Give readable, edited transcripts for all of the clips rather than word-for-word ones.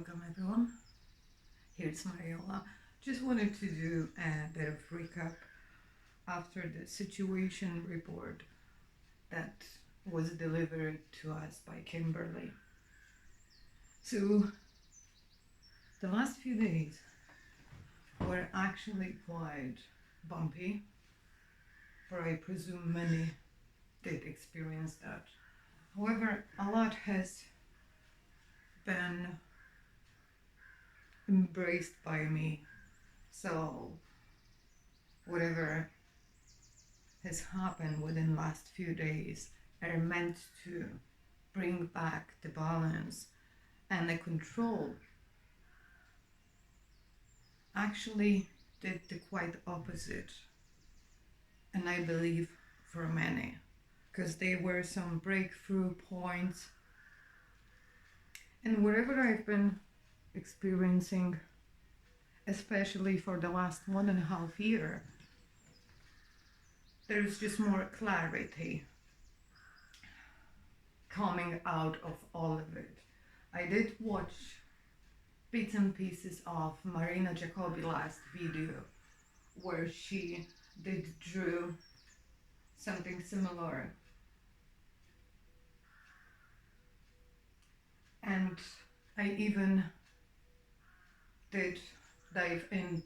Welcome everyone. Here's Mariola. Just wanted to do a bit of recap after the situation report that was delivered to us by Kimberly. So the last few days were actually quite bumpy, for I presume many did experience that. However, a lot has been embraced by me. So whatever has happened within the last few days are meant to bring back the balance and the control. Actually did the quite opposite, and I believe for many, because there were some breakthrough points, and whatever I've been experiencing, especially for the last 1.5 years, there's just more clarity coming out of all of it. I did watch bits and pieces of Marina Jacobi last video where she did drew something similar, and I even did dive in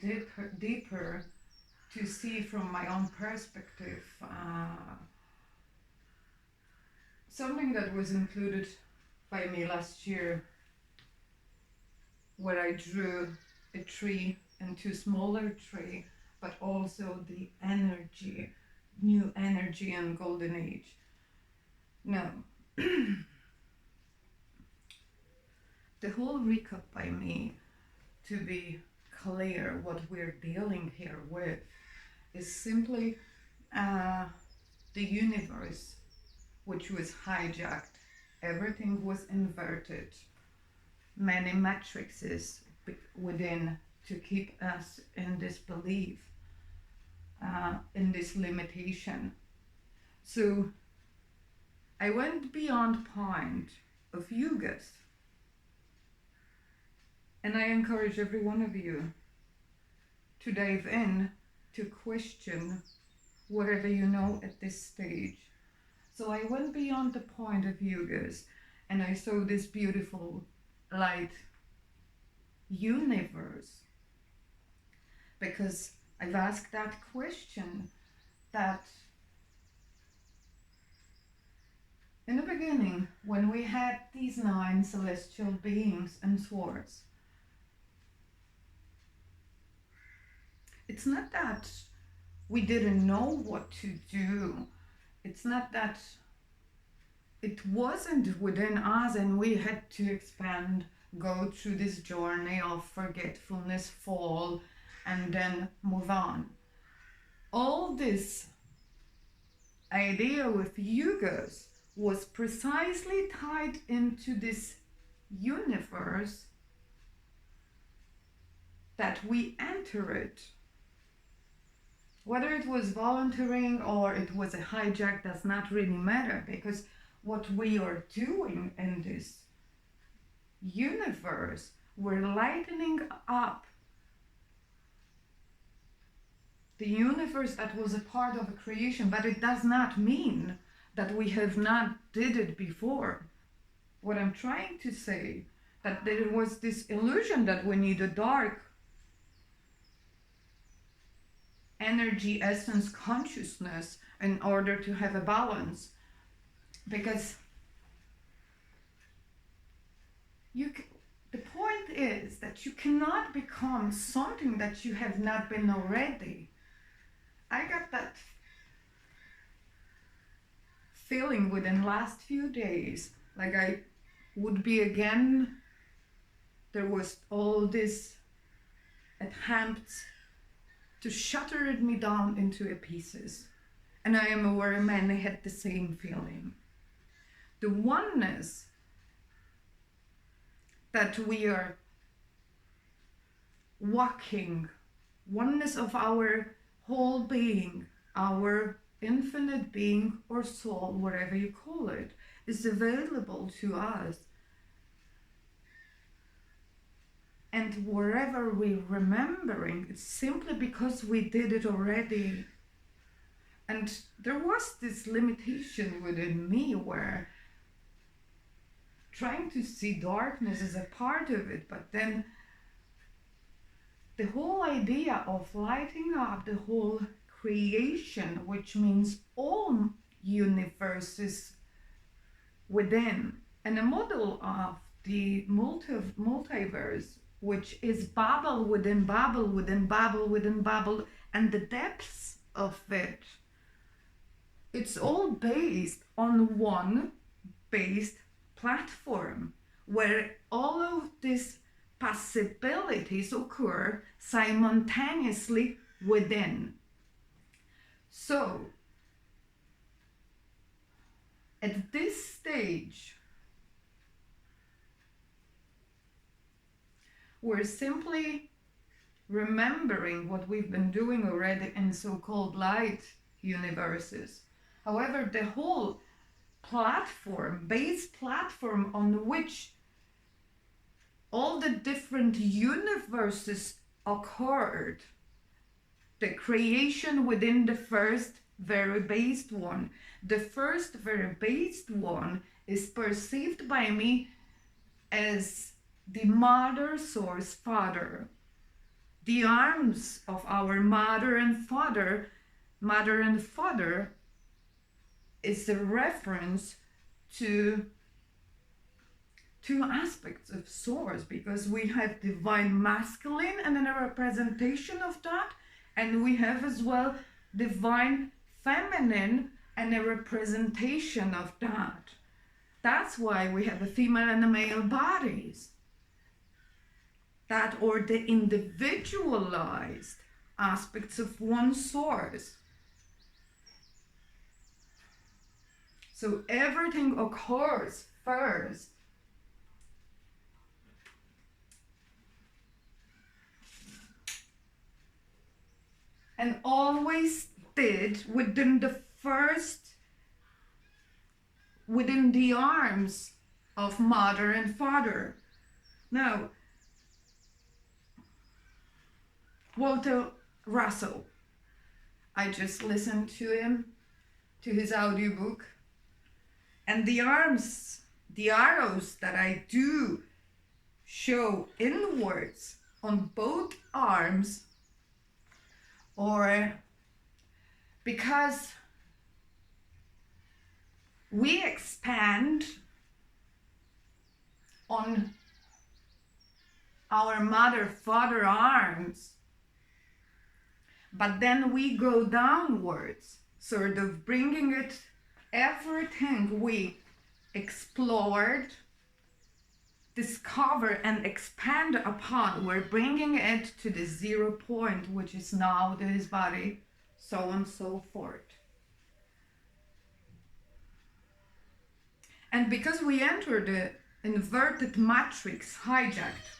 deeper to see from my own perspective something that was included by me last year, where I drew a tree and two smaller trees, but also the energy, new energy and golden age. Now, the whole recap by me, to be clear what we're dealing here with, is simply the universe, which was hijacked. Everything was inverted. Many matrices within to keep us in this belief, in this limitation. So I went beyond point of yugas, and I encourage every one of you to dive in, to question whatever you know at this stage. So I went beyond the point of yugas, and I saw this beautiful light universe, because I've asked that question, that in the beginning, when we had these 9 celestial beings and swords, it's not that we didn't know what to do. It's not that it wasn't within us and we had to expand, go through this journey of forgetfulness, fall, and then move on. All this idea with yugas was precisely tied into this universe that we entered. Whether it was volunteering or it was a hijack does not really matter, because what we are doing in this universe, we're lightening up the universe that was a part of a creation, but it does not mean that we have not did it before. What I'm trying to say, that there was this illusion that we need a dark energy, essence, consciousness in order to have a balance, because the point is that you cannot become something that you have not been already. I got that feeling within last few days, like I would be again, there was all this attempts to shatter me down into pieces. And I am aware many had the same feeling. The oneness that we are walking, oneness of our whole being, our infinite being or soul, whatever you call it, is available to us. And wherever we're remembering, it's simply because we did it already. And there was this limitation within me where trying to see darkness is a part of it, but then the whole idea of lighting up the whole creation, which means all universes within, and a model of the multiverse, which is bubble within bubble within bubble within bubble, and the depths of it. It's all based on one based platform where all of these possibilities occur simultaneously within. So, at this stage, we're simply remembering what we've been doing already in so-called light universes. However, the whole base platform on which all the different universes occurred, the creation within the first very based one. The first very based one is perceived by me as the mother source father. The arms of our mother and father is a reference to two aspects of source, because we have divine masculine and then a representation of that, and we have as well divine feminine and a representation of that. That's why we have a female and a male bodies. That, or the individualized aspects of one source. So everything occurs first. And always did within the arms of mother and father. Now, Walter Russell, I just listened to him, to his audiobook, and the arrows that I do show inwards on both arms, or because we expand on our mother-father arms, but then we go downwards, sort of bringing it, everything we explored, discover and expand upon, we're bringing it to the 0 point, which is now this body, so on and so forth. And because we enter the inverted matrix hijacked,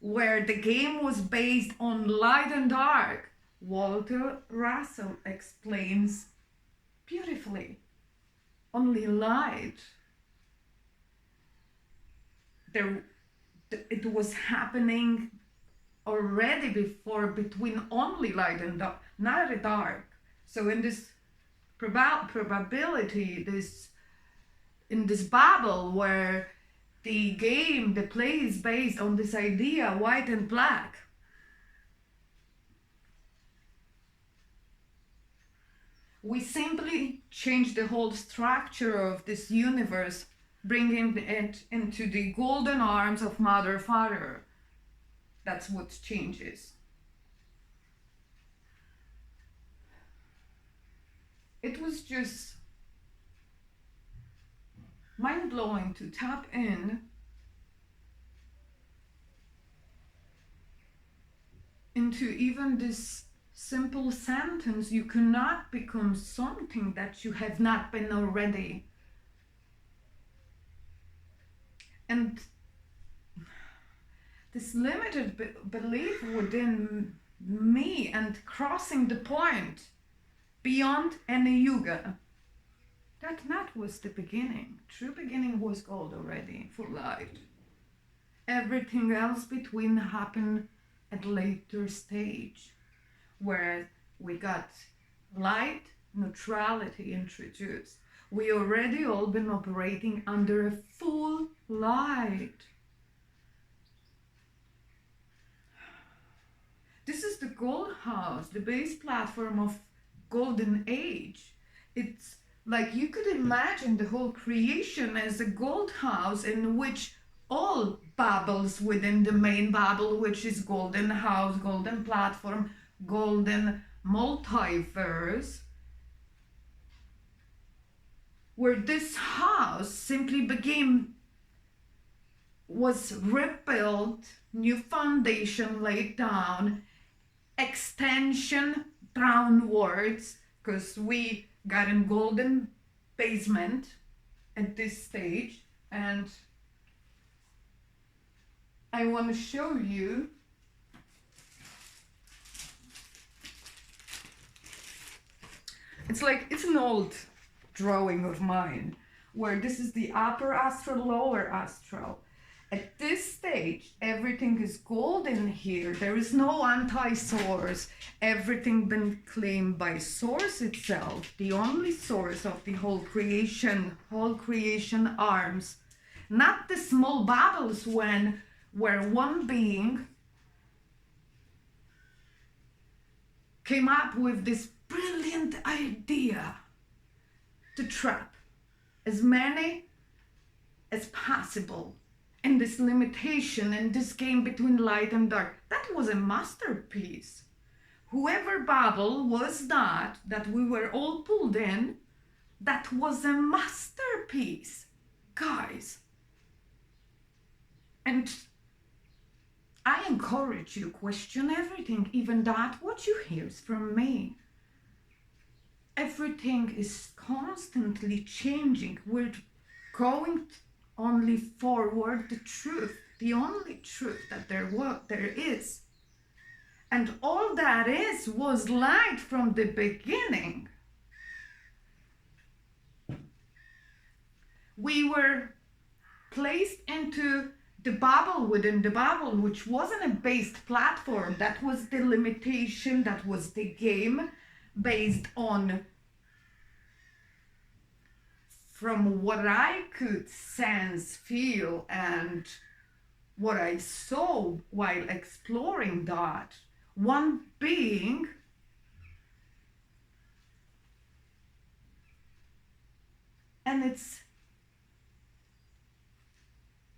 where the game was based on light and dark, Walter Russell explains beautifully. Only light. It was happening already before, between only light and dark, not the dark. So in this probability, in this bubble where the play is based on this idea, white and black, we simply change the whole structure of this universe, bringing it into the golden arms of mother father. That's what changes. It was just mind-blowing to tap into even this simple sentence: you cannot become something that you have not been already. And this limited belief within me, and crossing the point beyond any yuga, that was the beginning. True beginning was gold already, full light. Everything else between happened at later stage, where we got light neutrality introduced. We already all been operating under a full light. This is the gold house, the base platform of golden age. It's like you could imagine the whole creation as a gold house in which all bubbles within the main bubble, which is golden house, golden platform, golden multiverse, where this house simply was rebuilt, new foundation laid down, extension downwards, because we got in golden basement at this stage. And I want to show you it's an old drawing of mine where this is the upper astral, lower astral. At this stage, everything is golden here. There is no anti-source. Everything been claimed by source itself, the only source of the whole creation arms. Not the small bubbles where one being came up with this brilliant idea to trap as many as possible in this limitation, in this game between light and dark. That was a masterpiece. Whoever bubble was that we were all pulled in, that was a masterpiece, guys. And I encourage you, question everything, even that what you hear from me. Everything is constantly changing. We're going only forward the truth, the only truth that there is. And all that was light from the beginning. We were placed into the bubble within the bubble, which wasn't a based platform. That was the limitation, that was the game based on, from what I could sense, feel, and what I saw while exploring that, one being and it's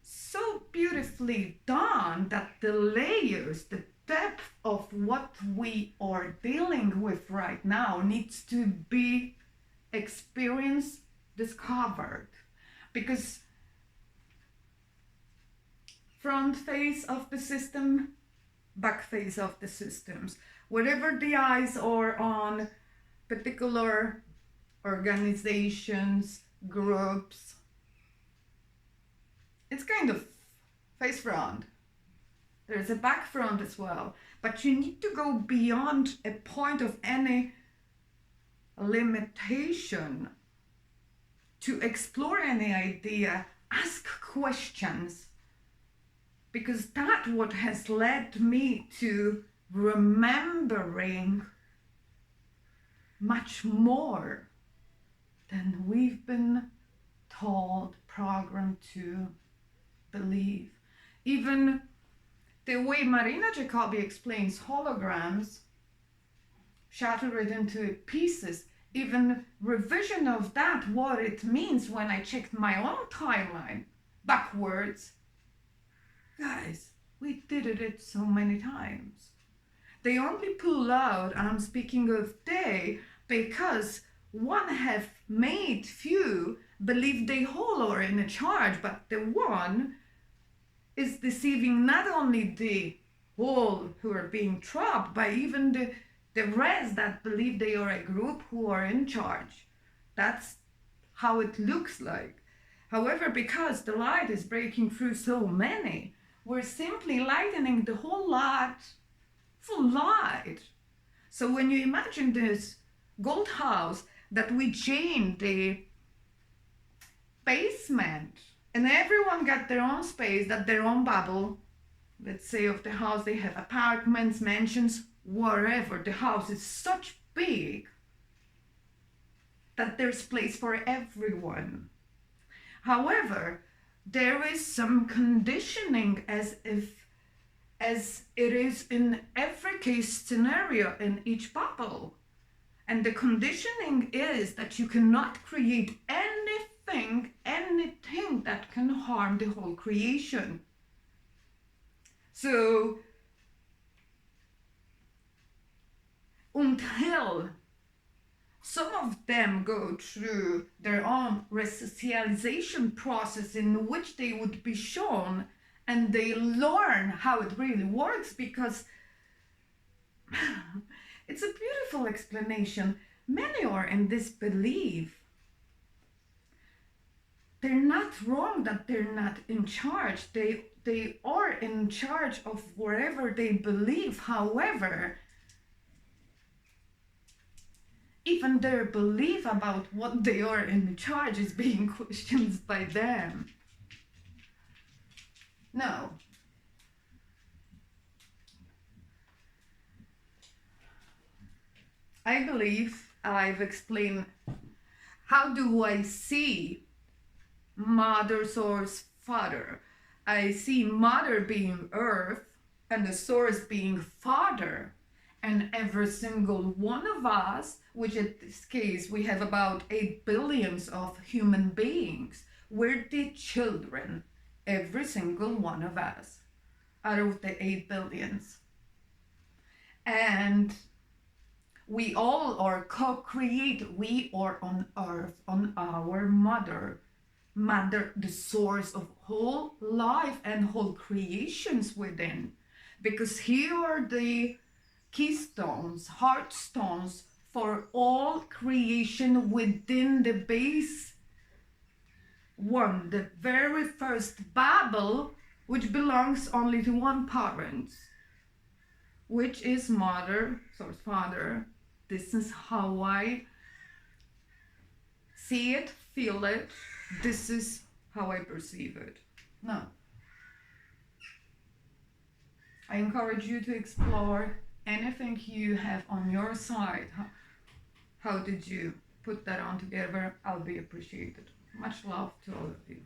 so beautifully done that the layers, the depth of what we are dealing with right now needs to be experienced, discovered, because front face of the system, back face of the systems, whatever the eyes are on particular organizations, groups, it's kind of face front. There's a back front as well, but you need to go beyond a point of any limitation to explore any idea, ask questions, because that's what has led me to remembering much more than we've been told, programmed to believe. Even the way Marina Jacobi explains holograms, shattered into pieces, even revision of that, what it means when I checked my own timeline backwards. Guys, we did it so many times. They only pull out, I'm speaking of they, because one have made few believe they whole are in a charge, but the one is deceiving not only the whole who are being trapped, but even the rest that believe they are a group who are in charge. That's how it looks like. However, because the light is breaking through so many, we're simply lightening the whole lot full light. So when you imagine this gold house that we chain the basement And everyone got their own space, that their own bubble. Let's say of the house, they have apartments, mansions, wherever. The house is such big that there's place for everyone. However, there is some conditioning as it is in every case scenario in each bubble. And the conditioning is that you cannot create anything that can harm the whole creation. So until some of them go through their own resocialization process in which they would be shown and they learn how it really works, because it's a beautiful explanation. Many are in this belief. They're not wrong that they're not in charge. They are in charge of wherever they believe. However, even their belief about what they are in charge is being questioned by them. No. I believe I've explained how do I see Mother, Source, Father. I see Mother being Earth and the Source being Father. And every single one of us, which in this case we have about 8 billions of human beings, we're the children, every single one of us, out of the 8 billions. And we all are co-created. We are on earth, on our mother, the source of whole life and whole creations within. Because here are the keystones, heartstones for all creation within the base one, the very first Babel, which belongs only to one parent, which is Mother, Source, Father. This is how I see it, feel it. This is how I perceive it. Now, I encourage you to explore anything you have on your side. How did you put that on together? I'll be appreciated. Much love to all of you.